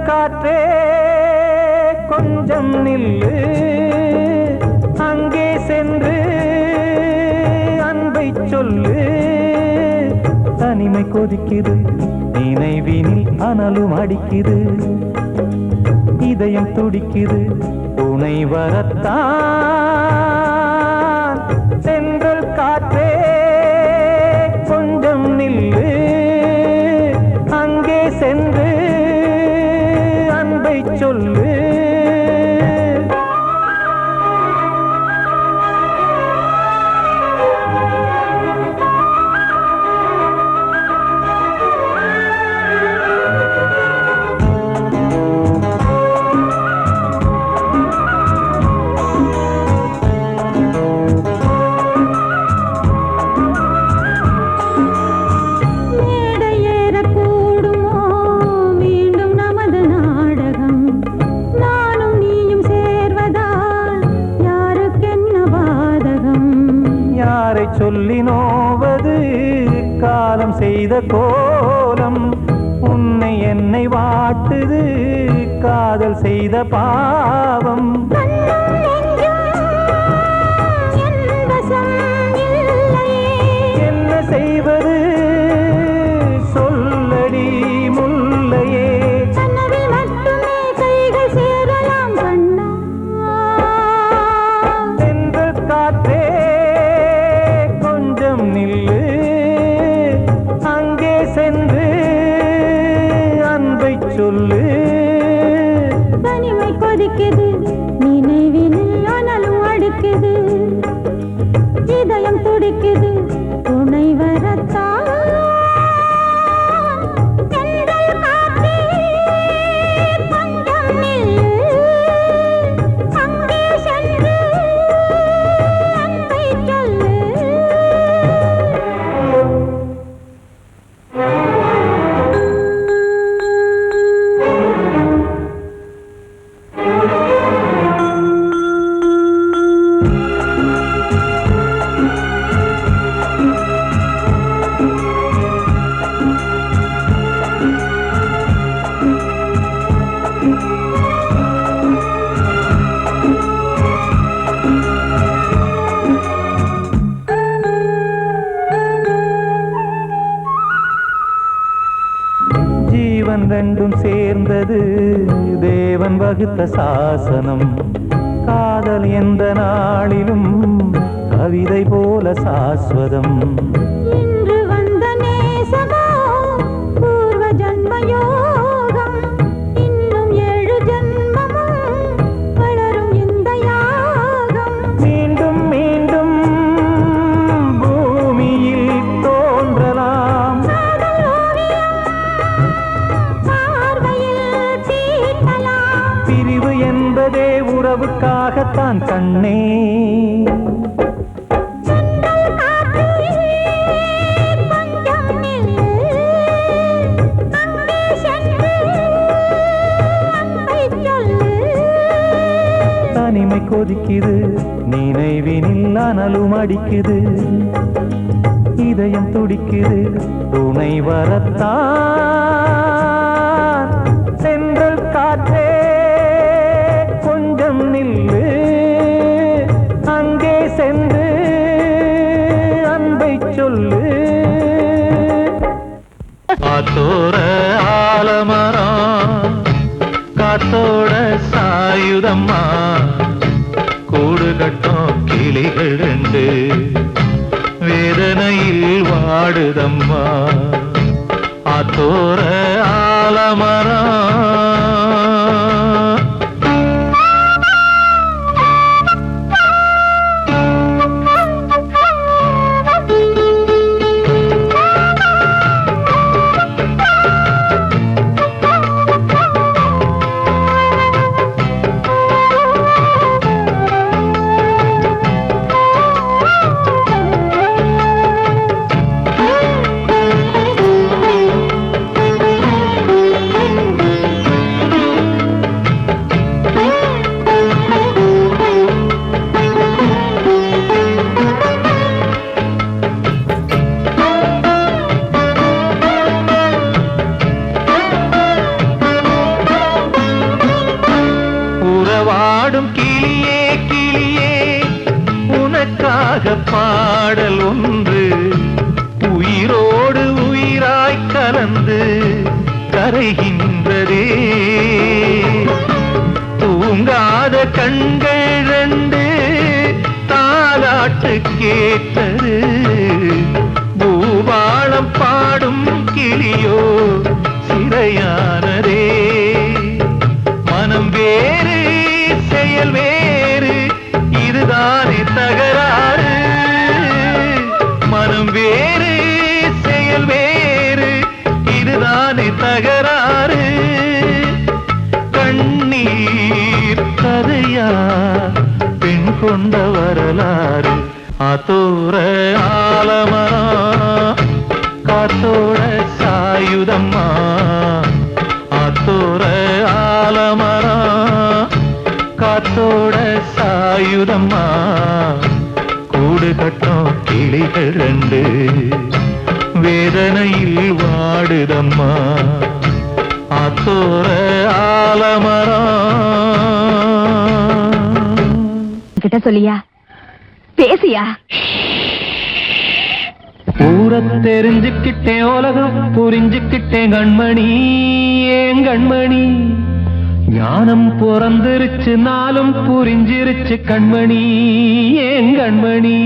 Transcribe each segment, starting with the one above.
காற்றே கொஞ்சம் நில்லு, அங்கே சென்று அன்பை சொல்லு. தனிமை கொதிக்குது, நினைவினில் அனலும் அடிக்குது, இதயம் துடிக்குது துணை வரத்தான். சென்றல் காற்றே கொஞ்சம் நில்லு, அங்கே சென்று அன்பை சொல்லு. சொல்லி நோவது காலம் செய்த கோலம், உன்னை என்னை வாட்டுது காதல் செய்த பாவம். என்ன செய்வது சொல்லடி முல்லையே, சென்றல் காற்றே நில்லு, அங்கே சென்று அன்பை சொல்லு. தனிமை கொதிக்குது, நினைவினில் அனலும் அடிக்குது, இதயம் துடிக்குது துணை வரத்தான். ஜீவன் ரெண்டும் சேர்ந்தது தேவன் வகுத்த சாசனம். காதல் எந்த நாளிலும் கவிதை போல சாஸ்வதம். இன்று வந்த நேசமோ பூர்வ ஜன்ம யோகம், இன்னும் 7 ஜன்மமும் வளரும் இந்த யாகம். மீண்டும் மீண்டும் பூமியில் தோன்றலாம், பிரிவு என்பதே உறவுக்காகத்தான் கண்ணே. தனிமை கொதிக்குது, நினைவினில் அனலும் அடிக்குது, இதயம் துடிக்குது துணை வரத்தான். சென்றல் காற்றே கொஞ்சம் நில்லு, அங்கே சென்று அன்பை சொல்லு. காத்தோர ஆலமரம் காத்தோட சாயுதம்மா, கூடு கட்டும் கிளிகள் 2 வேதனையில் வாடுதம்மா. ஆத்தோர ஆலமரம் பாடல் ஒன்று உயிரோடு உயிராய் கலந்து கரைகின்றதே. தூங்காத கண்கள் ரெண்டு தாலாட்டு கேட்டது. பூபாளம் பாடும் கிளியோ சிறையானதே. மனம் வேறு செயல் வேறு இதுதானே தகராறு. மனம் வேறு செயல் வேறு இதுதானே தகராறு. கண்ணீர் கதையா பெண் கொண்ட வரலாறு. ஆத்தோர ஆலமரம் காத்தோட சாயுதம்மா. ஆத்தோர ஆலமரம் காத்தோட சாயுதம்மா. கூடு கட்டும் கிளிகள் ரெண்டு வேதனையில் வாடுதம்மா. ஆத்தோர ஆலமரம். கிட்ட சொல்லியா பேசியா? ஊரை தெரிஞ்சுக்கிட்டேன் உலகம் புரிஞ்சுக்கிட்டேன் கண்மணி ஏன் கண்மணி. ஞானம் பிறந்திருச்சு நாளும் புரிஞ்சிருச்சு கண்மணி ஏன் கண்மணி.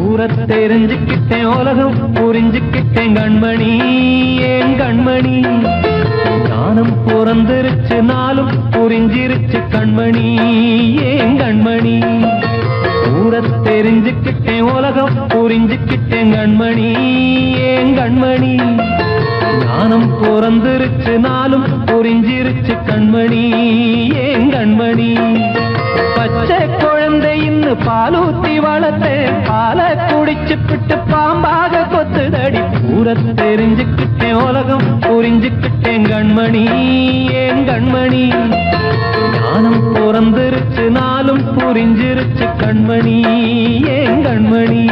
ஊரை தெரிஞ்சுக்கிட்டேன் உலகம் புரிஞ்சுக்கிட்டேன் கண்மணி ஏன் கண்மணி. ஞானம் பிறந்திருச்சு நாளும் புரிஞ்சிருச்சு கண்மணி ஏன் கண்மணி. ஊரை தெரிஞ்சுக்கிட்டேன் உலகம் புரிஞ்சுக்கிட்டேன் கண்மணி ஏன் கண்மணி. ஞானம் பிறந்திருச்சு நாளும் புரிஞ்சிருச்சு கண்மணி ஏன் கண்மணி. பச்சை குழந்தை இன்னும் பாலூத்தி வளர்த்தேன் பாலை குடிச்சு பிட்டு பாம்பாக கொத்துதடி. ஊரை தெரிஞ்சுக்கிட்டேன் உலகம் புரிஞ்சுக்கிட்டேன் கண்மணி ஏன் கண்மணி. ஞானம் பிறந்திருச்சு நாளும் புரிஞ்சிருச்சு கண்மணி ஏன் கண்மணி.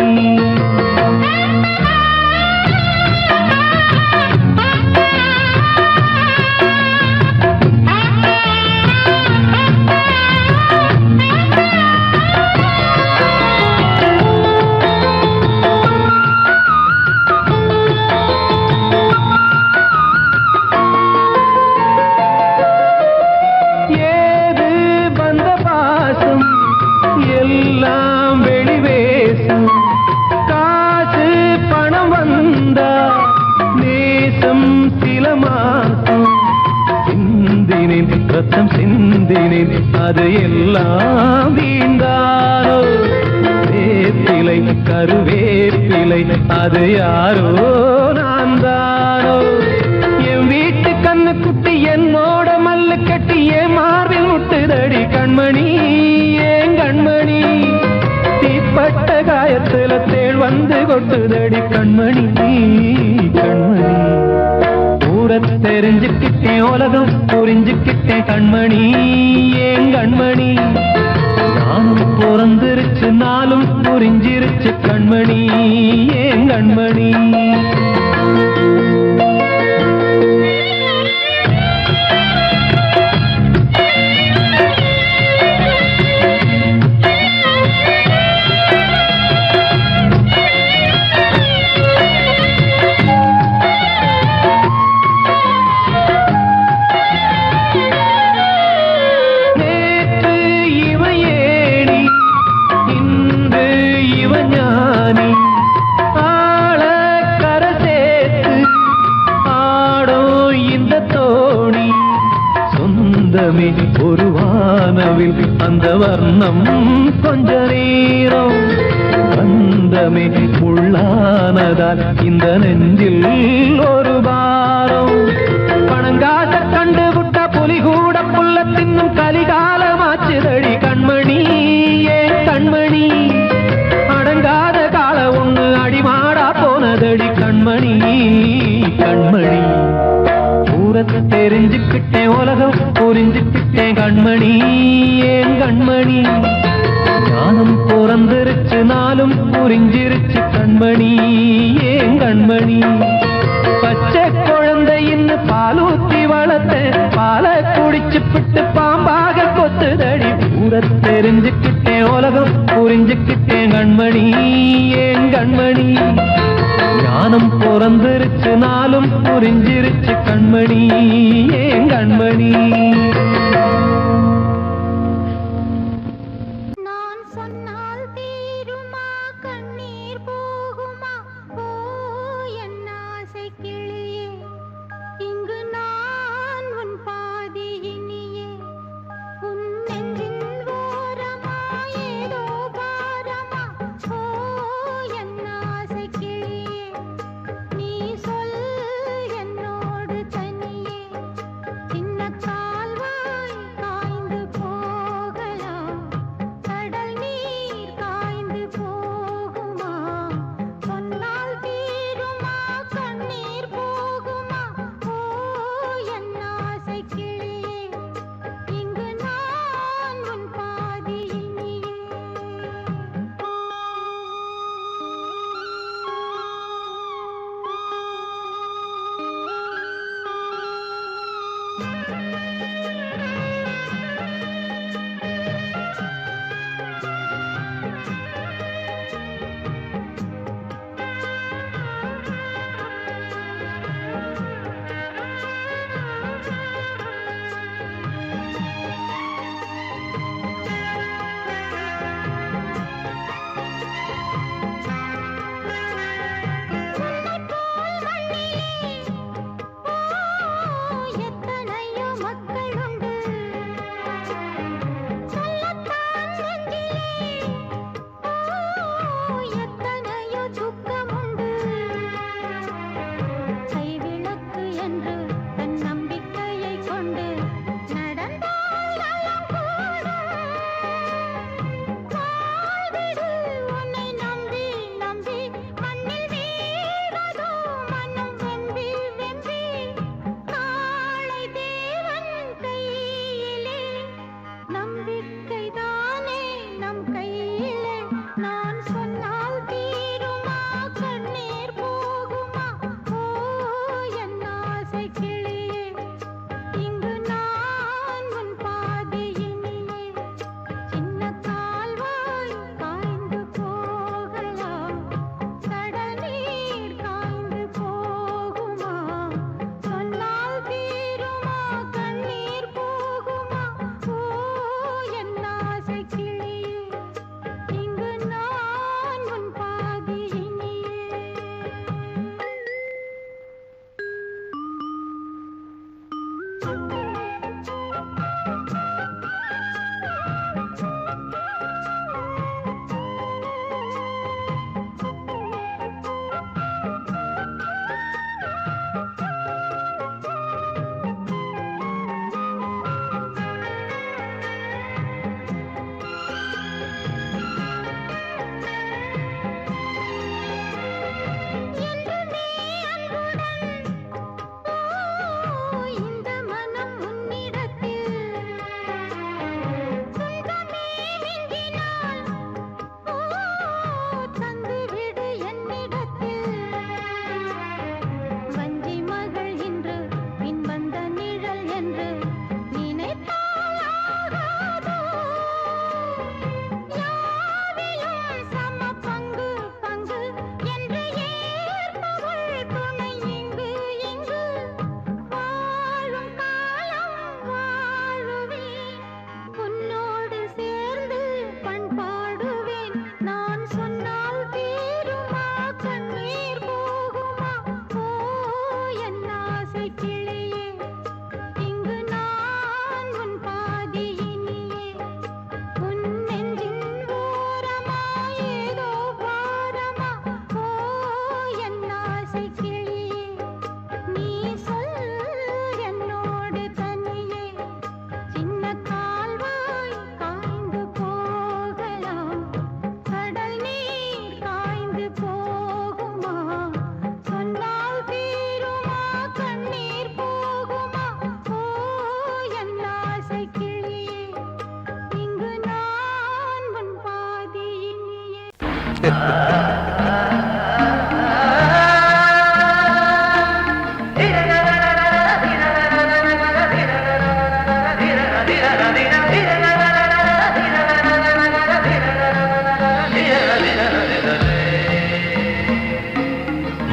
எல்லாம் வெளிவேசம் காசு பணம் வந்தா நேசம் சில மாசம். சிந்தினேன் ரத்தம் சிந்தினேன் அது எல்லாம் வீண்டாரோ. வேப்பிலை கருவேப்பிலை அது யாரோ நான் தானோ. என் வீட்டு கண்ணு குட்டி என்னோட மல்லு கட்டி என் மார்பில் முட்டுதடி கண்மணி ஏன் கண்மணி. தீப்பட்ட காயத்துல தேள் வந்து கொட்டுதடி கண்மணி கண்மணி. ஊரை தெரிஞ்சுக்கிட்டேன் உலகம் புரிஞ்சுக்கிட்டேன் கண்மணி ஏன் கண்மணி. ஞானம் பிறந்திருச்சு நாளும் புரிஞ்சிருச்சு கண்மணி ஏன் கண்மணி. ஒரு வானவில் அந்த வர்ணம் கொஞ்ச நேரம் பந்தமே உள்ளானதால் இந்த நெஞ்சில் ஒரு பாரம். பணங்காட்ட கண்டு விட்ட புலி கூட புல்ல தின்னும் கலிகாலமாச்சுதடி கண்மணி ஏன் கண்மணி. அடங்காத கால ஒண்ணு அடிமாடா போனதடி கண்மணி கண்மணி. ஊரை தெரிஞ்சுக்கிட்டேன் உலகம் புரிஞ்சுக்கிட்டேன் கண்மணி ஏன் கண்மணி. ஞானம் பிறந்திருச்சு நாளும் புரிஞ்சிருச்சு கண்மணி ஏன் கண்மணி. பச்சை குழந்தை இன்னும் பாலூத்தி வளர்த்தேன் பாலை தெரிஞ்சுக்கிட்டேன் உலகம் புரிஞ்சுக்கிட்டேன் கண்மணி ஏன் கண்மணி ஞானம் பிறந்திருச்சு நாளும் புரிஞ்சிருச்சு கண்மணி ஏன் கண்மணி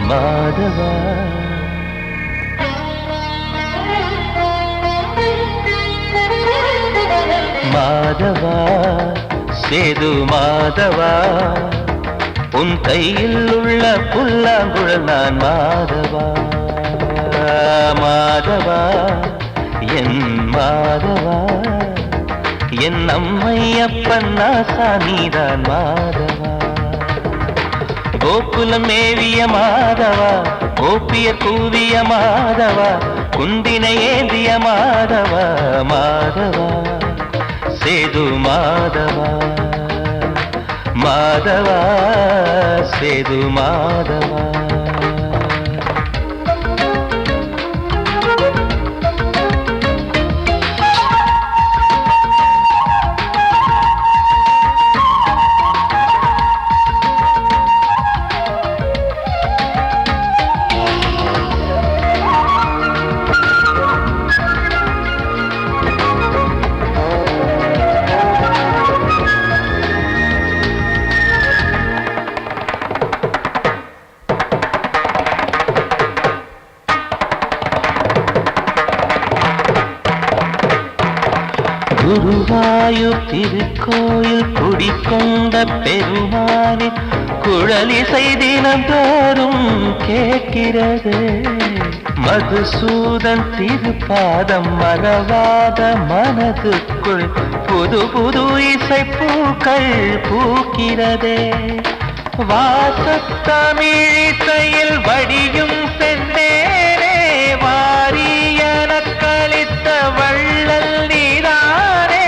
மாதவா மாதவா சேது மாதவா உன் கையில் உள்ள புல்லாங்குழல் நான் மாதவா மாதவா என் மாதவா என் அம்மையப்பன் நாசானிதான் மாதவா கோகுலம் மேவிய மாதவா கோப்பிய கூவிய மாதவா குந்தினை ஏந்திய மாதவா மாதவா சேது மாதவா மாதவா சேது மாதவா குருவாயூர் திருக்கோயில் குடிக்கொண்ட பெருமானே குழலிசை தினந்தோறும் கேட்கிறது மதுசூதன் திருப்பாதம் மறவாத மனதுக்குள் புது புது இசைப்பூக்கள் பூக்கிறதே வாசத்தமிழிசையில் வடியும் செந்தேனே வாரியன கழித்த வள்ளல் நீதானே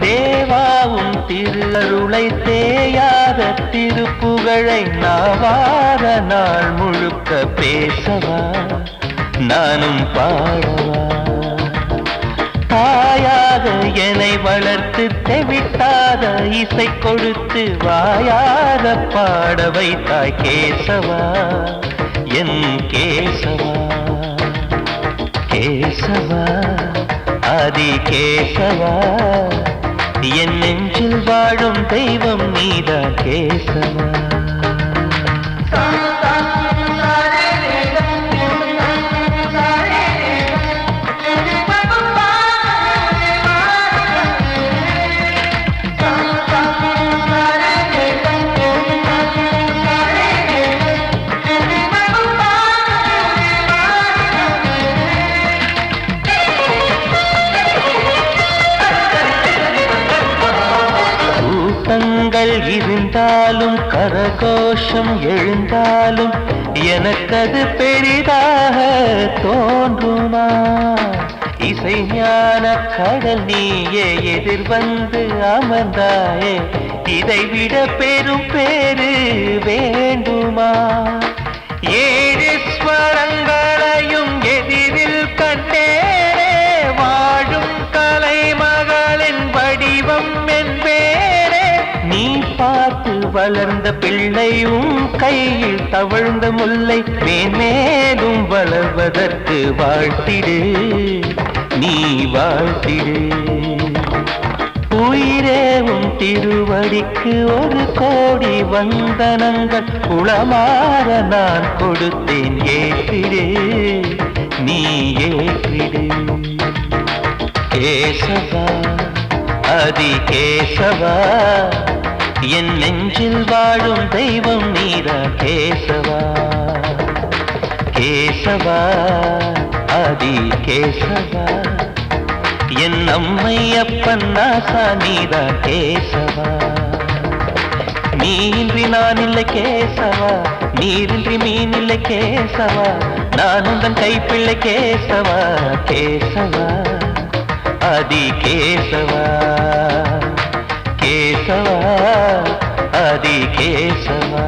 தேவாவும் திருஅருளை தேயாத திருப்புகழை நாவார நாள் முழுக்க பேசவா நானும் பாடவா தாயாக என்னை வளர்த்து தெவிட்டாத இசை கொடுத்து வாயார பாட வைத்தாய் கேசவா என் கேசவா கேசவா ஆதி கேசவா என் நெஞ்சில் வாழும் தெய்வம் நீதான் கேசவா இருந்தாலும் கரகோஷம் எழுந்தாலும் எனக்கது பெரிதாக தோன்றுமா இசை ஞான கடல் நீயே எதிர்வந்து அமர்ந்தாயே இதைவிட பெரும் பேரு வேண்டுமா ஏழு ஸ்வரங்களையும் எதிரில் கண்டேனே வாழும் கலைமகளின் வடிவம் என்பேனே நீ பார்த்து வளர்ந்த பிள்ளையும் கையில் தவழ்ந்த முல்லை மேன்மேலும் வளர்வதற்கு வாழ்த்திடு நீ வாழ்த்திடு உயிரேவும் திருவடிக்கு ஒரு கோடி வந்தனங்கள் உளமாற நான் கொடுத்தேன் ஏற்றிடு நீ ஏற்றிடு கேசவா ஆதி கேசவா என் நெஞ்சில் வாழும் தெய்வம் நீதா கேசவா கேசவா ஆதி கேசவா என் அம்மையப்பன் நாசா நீதா கேசவா நீயின்றி நான் இல்லை கேசவா நீரின்றி மீன் இல்லை கேசவா நான் உந்தன் கைப்பிள்ளை கேசவா கேசவா ஆதி கேசவா கேசவா ஆதி கேசவா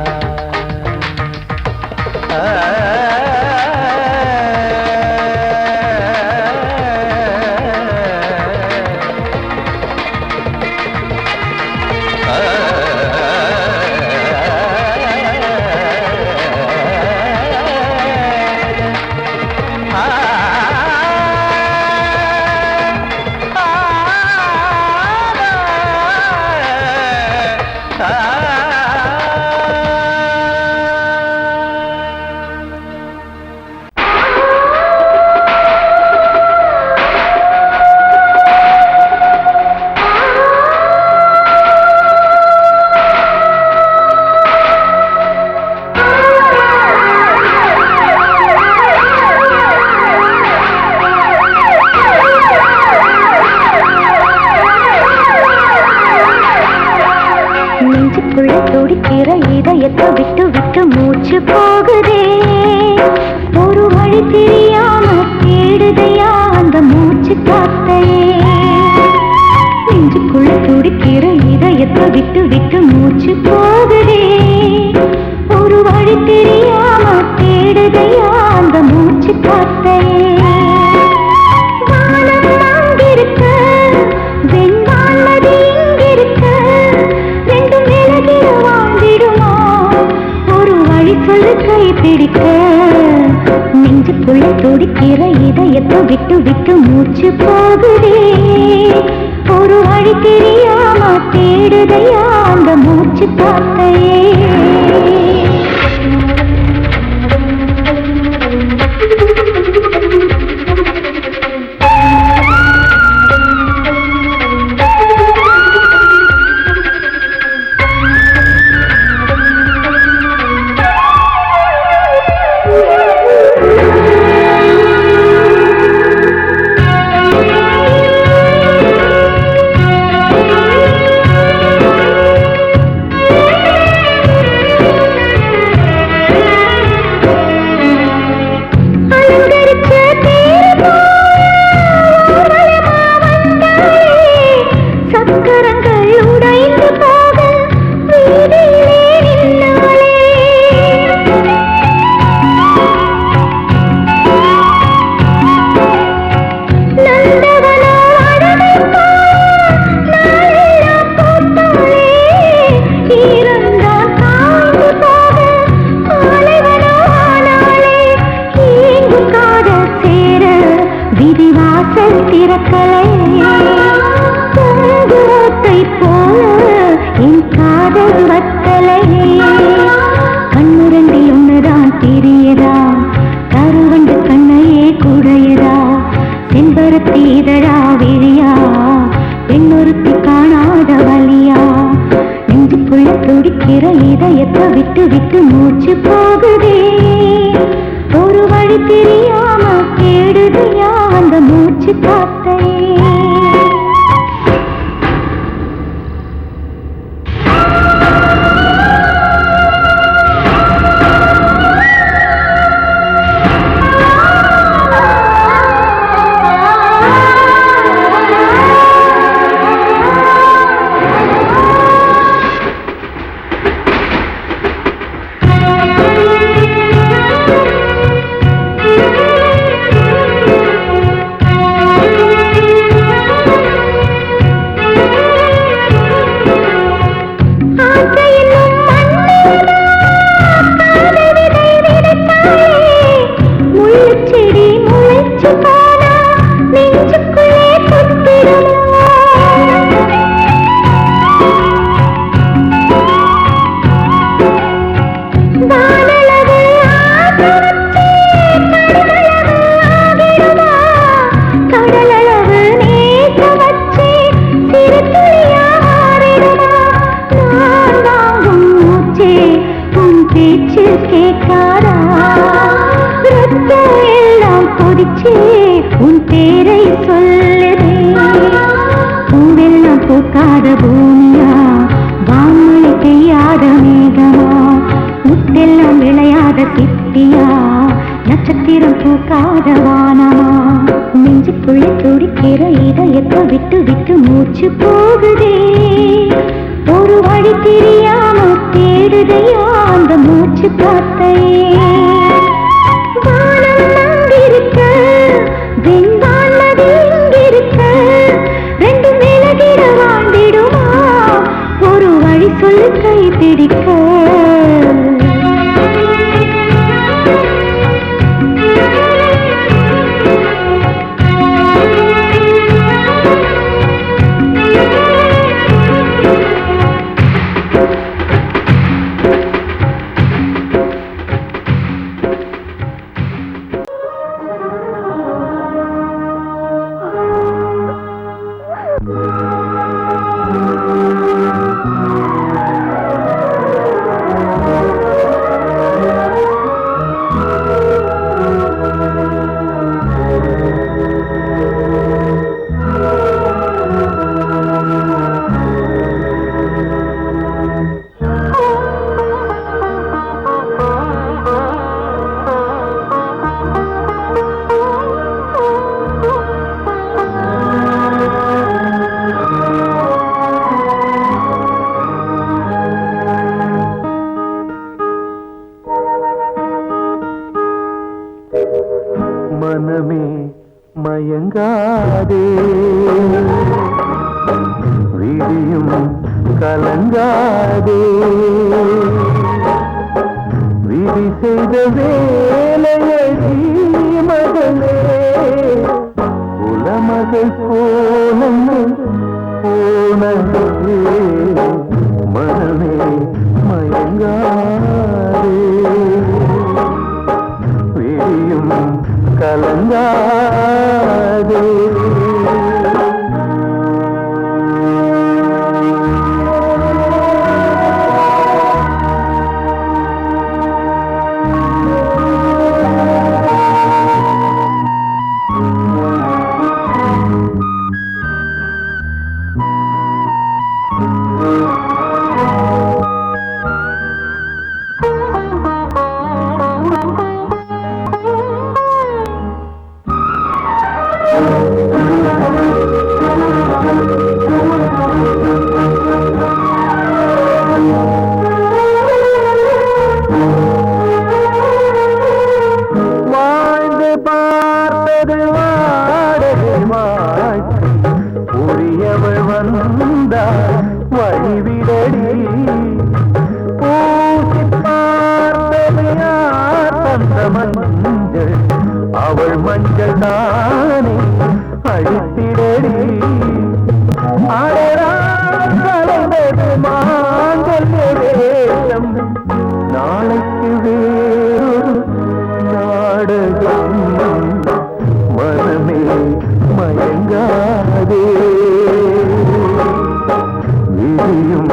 இதயத்தை விட்டு விட்டு மூச்சு போகுதே ஒரு வழி தெரியாம தேடுதையா அந்த மூச்சு காத்தையே நெஞ்சுக்குள்ள துடிக்கிற இதயத்தை விட்டு விட்டு மூச்சு போகுதே ஒரு வழி தெரியாம தேடுதையா அந்த மூச்சு காத்தையே வானம் அங்கிருக்க வெண்வானது இங்கிருக்க ரெண்டும் விலகிட வாழ்ந்திடுமா ஒரு வழி சொல்லு கை பிடிக்க நெஞ்சுக்குள்ள துடிக்கிற இதயத்தை விட்டு விட்டு மூச்சு போகுதே ஒரு வழி தெரியாம தேடுதையா அந்த மூச்சு காத்தையே இதயத்தை விட்டு விட்டு மூச்சு போகுதே ஒரு வழி தெரியாம தேடுதையா அந்த மூச்சு காத்தையே உன் பேரை சொல்லுதே பூவெல்லாம் பூக்காத பூமியா வான்மழை பெய்யாத மேகமா முத்தெல்லாம் விளையாத சிப்பியா நட்சத்திரம் பூக்காத வானமா நெஞ்சுக்குள்ள துடிக்கிற இதயத்தை விட்டு விட்டு மூச்சு போகுதே ஒரு வழி தெரியாம தேடுதையா அந்த மூச்சு காத்தையே வெண்வானது இங்கிருக்க ரெண்டும் விலகிட வாழ்ந்திடுமா ஒரு வழி சொல்லு கை பிடிக்க மனமே மயங்காதே விழியும் கலங்காதே விதி செய்த வேலையடி மகளே உலமகள் போனது மனமே மயங்காதே விழியும் கலங்காதே அவள் மஞ்சள் தானே அழித்திடடி அடராது மாங்கல்ய வேஷம் நாளைக்கு வேறொரு நாடகம் மனமே மயங்காதே விழியும்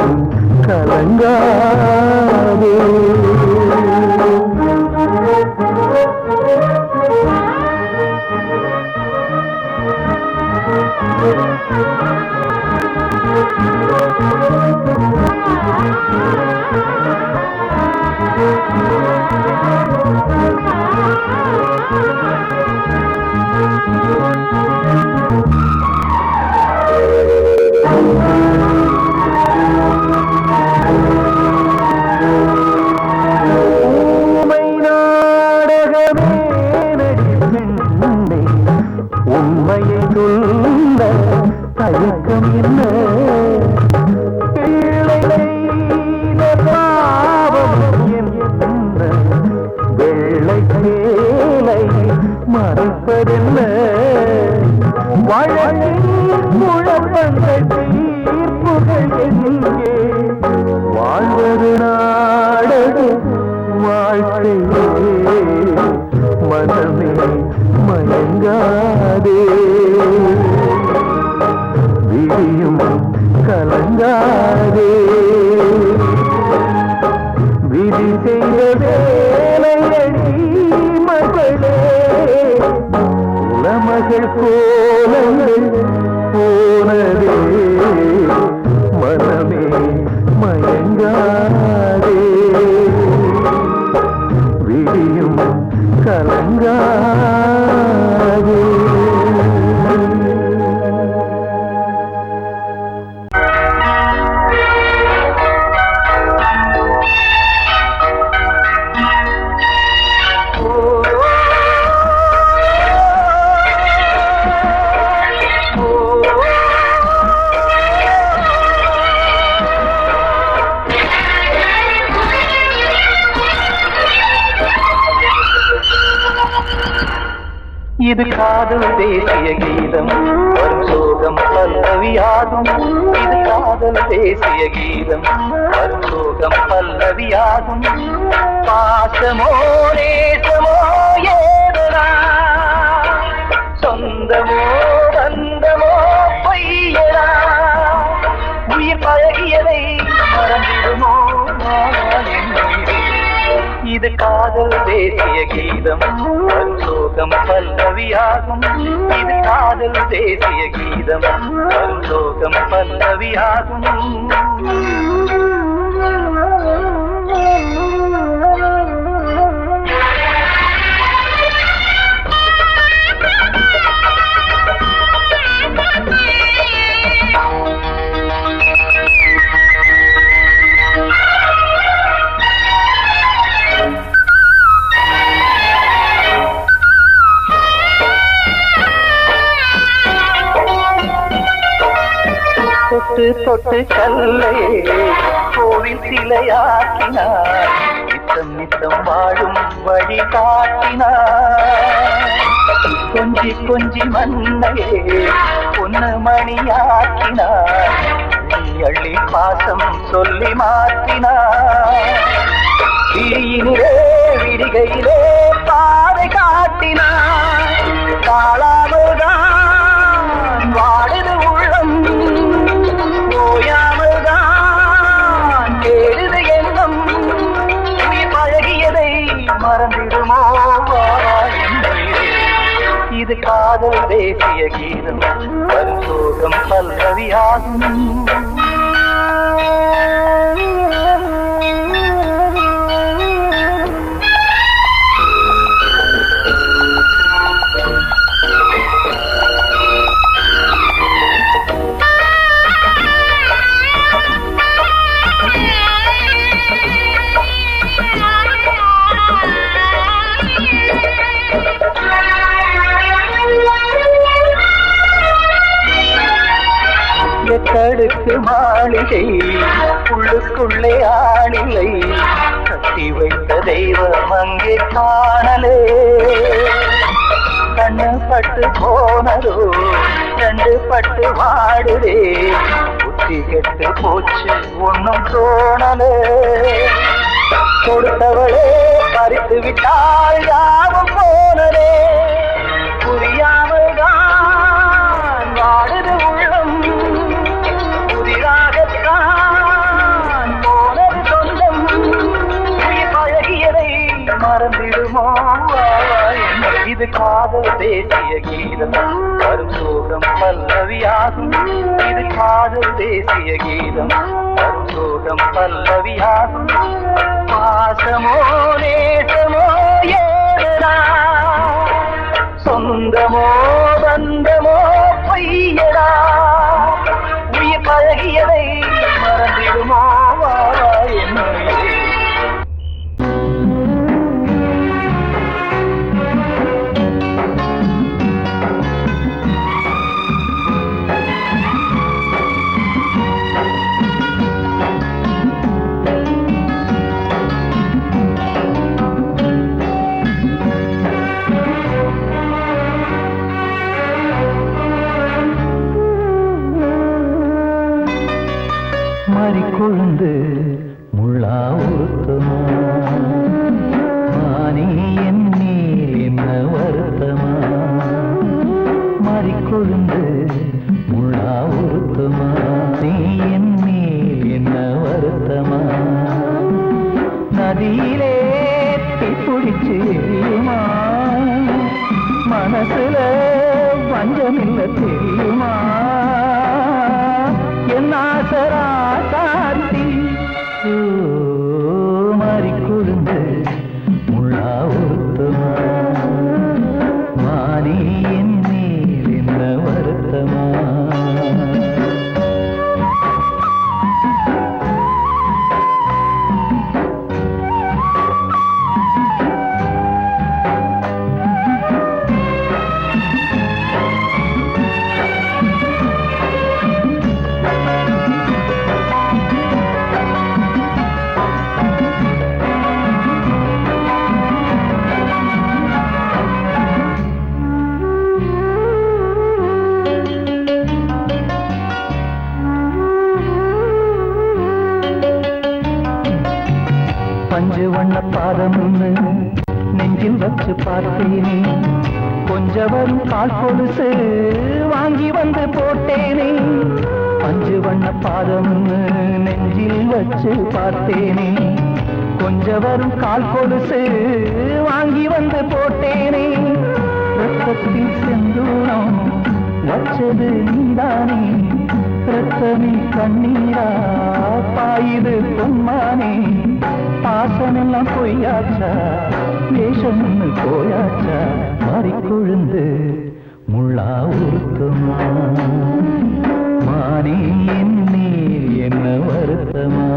கலங்காதே உண்மையை சொல்ல தயக்கம் என்ன பாவம் என்ன வெள்ளை சேலை மறைப்பதென்ன வழக்கில் குழப்பங்கள் தீர்ப்புகள் எங்கே வாழ்வது நாடக வாழ்க்கையே மனமே மயங்காதே விழியும் கலங்காதே விதி செய்த வேலையடி மகளே உலமகள் கோலங்கள் போனதே மனமே மயங்காதே விழியும் கலங்காதே இது காதல் தேசிய கீதம் வரும் சோகம் பல்லவியாகும் இது காதல் தேசிய கீதம் வரும் சோகம் பல்லவியாகும் பாசமோ நேசமோ ஏதனா சொந்தமோ பந்தமோ பொய்யனா உயிர் பழகியதை மறந்திடுமோ இது காதல் தேசிய கீதம் வரும் சோகம் பல்லவியாகும் இது காதல் தேசிய கீதம் வரும் சோகம் பல்லவியாகும் தொட்டு தொட்டு கல்லையே கோவில் சிலையாக்கினார் நித்தம் நித்தம் வாழும் வழி காட்டினார் கொஞ்சி கொஞ்சி மண்ணையே பொன்னு மணியாக்கினார் அள்ளி பாசம் சொல்லி மாற்றினார் விழியினிலே விடிகையிலே பாதை காட்டினார் காளாமல்தான் வாடுது உள்ளம் ஓயாமல்தான் தேடுது எண்ணம் உயிர் பழகியதை மறந்திடுமோ இது காதல் தேசிய கீதம் பரிசோகம் பல்லவியாகும் கடுக்கு மாளிகை உள்ளுக்குள்ளே ஆளிலை கட்டி வைத்த தெய்வம் அங்கே காணலே கண்ணு பட்டு போனதோ ரெண்டு பட்டு வாடுதே புத்தி கெட்டு போச்சு ஒன்னும் தோணலே கொடுத்தவளே பறித்து விட்டால் யாவும் போனதே புரியாமல் தான் வாடுது உள்ளம் புதிராகத்தான் போனது சொந்தம் உயிர் பழகியதை மறந்திடுமோ இது காதல் தேசிய கீதம் வரும் சோகம் பல்லவியாகும் இது காதல் தேசிய கீதம் வரும் சோகம் பல்லவியாகும் பாசமோ நேசமோ ஏதா சொந்தமோ பந்தமோ பொய்யடா உயிர் பழகியதை மறந்திடுமோ என்னுடைய கொழுந்து முள்ளா உருத்தமா மானி என் மேல் என்ன வருத்தமா மாறிக்கொழுந்து முள்ளா உருத்தமா நீ என் மேல் என்ன வருத்தமா நதியிலே பிடிச்சு எரியுமா மனசுல வஞ்சமில்ல தெரியுமா என் ஆசரா காத்தி மாறிக்கொழுந்து முள்ளா உருத்தமா மானி என் மேல் என்ன வருத்தமா பஞ்சு வண்ண பாதம்னு நெஞ்சில் வச்சு பார்த்தேனே கொஞ்சம் வரும் கால் கொலுசு வாங்கி வந்து போட்டேனே பஞ்சு வண்ண பாதம்னு நெஞ்சில் வச்சு பார்த்தேனே கொஞ்சம் வரும் கால் கொலுசு வாங்கி வந்து போட்டேனே ரத்தத்தில் செந்தூரம் வச்சது நீதானே ரத்தமே கண்ணீரா பாயுது பொன்மானே பாசமெல்லாம் பொய்யாச்சா வேஷம்னு போயாச்சா மாறிக்கொழுந்து முள்ளா உருத்தமா மானே என் மேல் என்ன வருத்தமா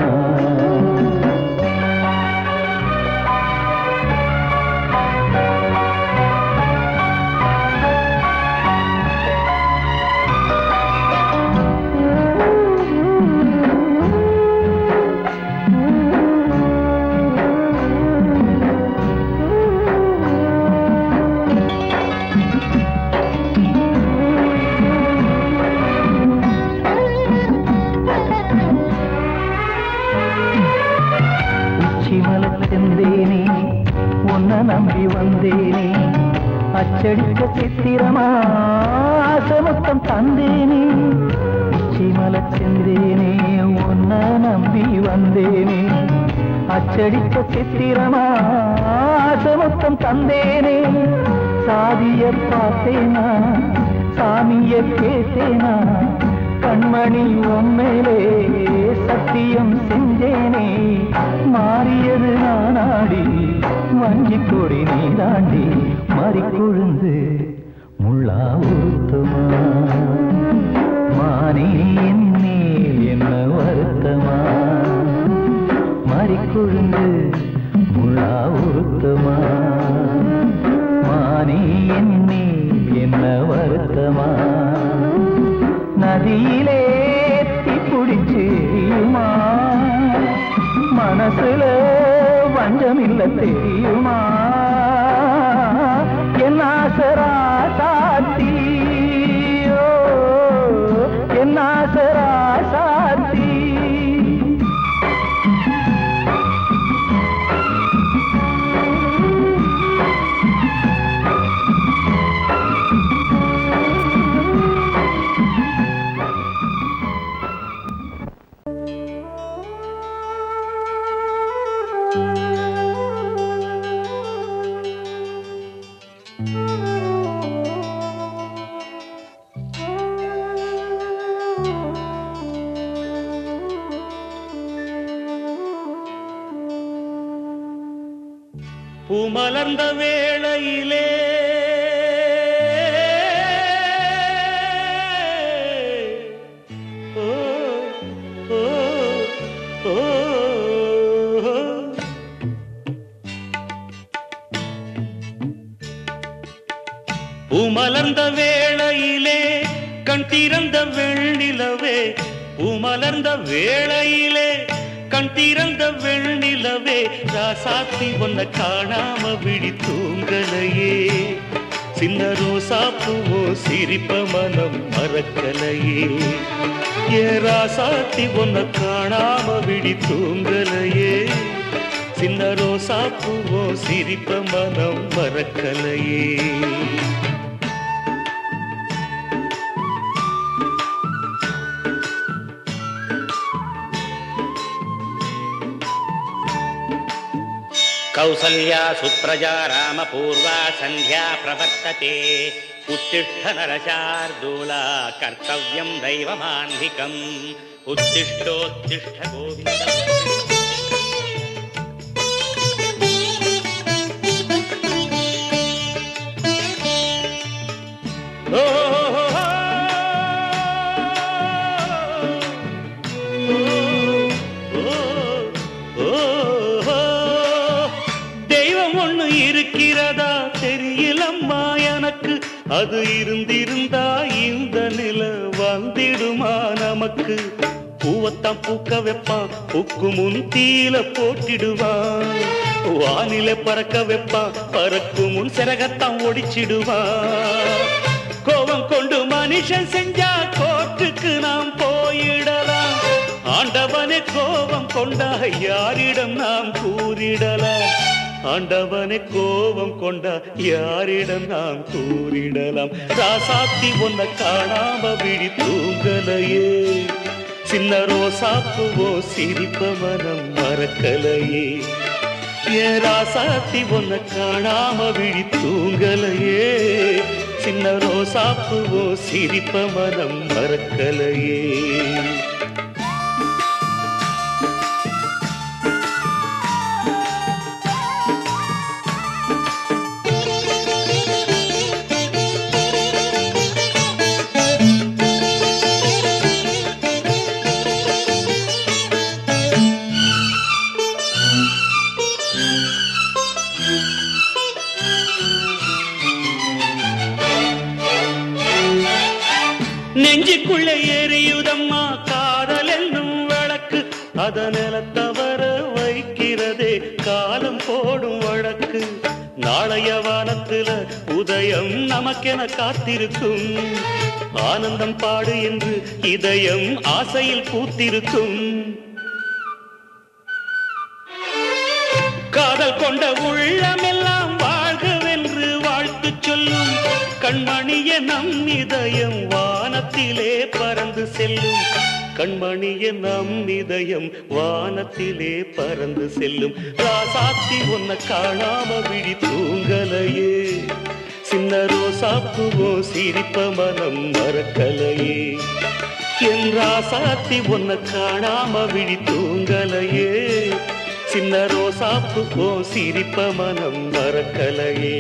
வந்தேனே அச்சடிக்க சித்திரமா ஆசமொத்தம் தந்தேனே உச்சிமல செந்தேனே உன்ன நம்பி வந்தேனே அச்சடிக்க சித்திரமா ஆசமொத்தம் தந்தேனே சாதிய பார்த்தேனா சாமிய கேட்டேனா கண்மணி உம்மேலே சத்தியம் செஞ்சேனே மாறியது நானாடி வஞ்சி கொடி நீ தாண்டி மறிக்கொழுந்து முள்ளா உருத்தமா மானே என்னே என்ன வருத்தமா மறிக்கொழுந்து முள்ளா உருத்தமா மானே என்னே என்ன வருத்தமா நதியிலே தீப்பிடிச்சுமா மனசுல வஞ்சமில்ல தெரியுமா என் ஆசரா சாத்தி என் ஆசரா சாத்தி பூமலர்ந்த வேளையிலே பூமலர்ந்த வேளையிலே கண் திறந்த வெண்ணிலவே பூமலர்ந்த வேளையிலே கண் திறந்த வெண்ணிலவே ராசாத்தி ஒன்ன காணாம விழி தூங்கலையே சின்ன ரோசா பூவோ சிரிப்ப மனம் மறக்கலையே ஏ ராசாத்தி ஒன்ன காணாம விழி தூங்கலையே சின்ன ரோசா பூவோ சிரிப்ப மனம் மறக்கலையே कौसल्या सुप्रजा रामपूर्वा संध्या प्रवर्तते उत्तिष्ठ नरशार्दूला कर्तव्यं दैवमान्धिकम् उत्तिष्ठोत्तिष्ठ गोविन्द இருக்கிறதா தெரியலம்மா எனக்கு அது இருந்திருந்தா இந்த நில வந்திடுமா நமக்கு பூவத்தான் பூக்க வைப்பான் பூக்கு முன் தீல போட்டிடுவான் வானில பறக்க வைப்பான் பறக்கும் முன் சிறகத்தான் ஒடிச்சிடுவான் கோபம் கொண்டு மனுஷன் செஞ்சா கோர்ட்டுக்கு நாம் போயிடலாம் ஆண்டவனே கோபம் கொண்டா யாரிடம் நாம் கூறிடலாம் ஆண்டவனை கோபம் கொண்டா யாரிடம் நாம் கூறிடலாம் ராசாத்தி ஒன்ன காணாம விழி தூங்கலையே சின்ன ரோசாப்புவோ சிரிப்ப மனம் மறக்கலையே ஏ ராசாத்தி ஒன்ன காணாம விழி தூங்கலையே சின்ன ரோசாப்புவோ சிரிப்ப மனம் மறக்கலையே நெஞ்சுக்குள்ளே எரியுதம்மா காதல் என்னும் வழக்கு அத நிலத்தவர வைக்கிறதே காலம் போடும் வழக்கு நாளைய வானத்துல உதயம் நமக்கென காத்திருக்கும் ஆனந்தம் பாடு என்று இதயம் ஆசையில் பூத்திருக்கும் காதல் கொண்ட உள்ளமெல்லாம் வாழ்க கண்மணிய நம் இதயம் வானத்திலே பறந்து செல்லும் கண்மணிய நம் இதயம் வானத்திலே பறந்து செல்லும் ராசாத்தி உன்னை காணாம விழி தூங்கலையே சின்ன ரோசாப்புவோ சிரிப்ப மனம் மறக்கலையே என் ராசாத்தி உன்னை காணாம விழி தூங்கலையே சின்ன ரோசாப்புவோ சிரிப்ப மனம் மறக்கலையே